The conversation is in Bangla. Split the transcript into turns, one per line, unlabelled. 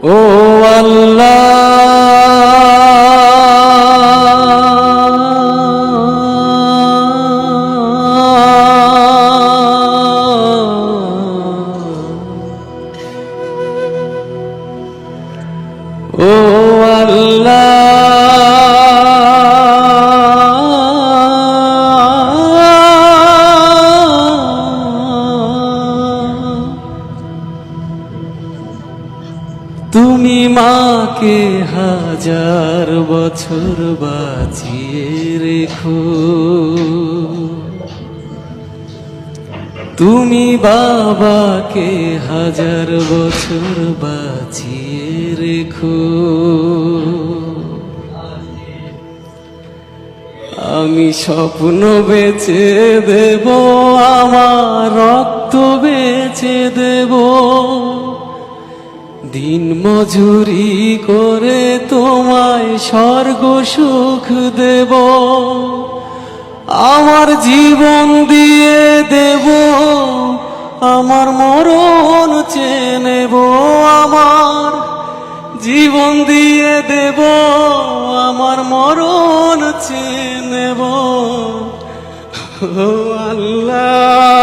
ও আল্লাহ, ও তুমি মাকে হাজার বছর বাঁচিয়ে রেখো, তুমি বাবাকে হাজার বছর বাঁচিয়ে রেখো। আমি স্বপ্ন বেচে দেব, আমার রক্ত বেচে দেব, দিন মজুরি করে তোমায় স্বর্গ সুখ দেব। আমার জীবন দিয়ে দেব, আমার মরণ চেয়ে নেব, আমার জীবন দিয়ে দেব, আমার মরণ চেয়ে নেব। ও আল্লাহ,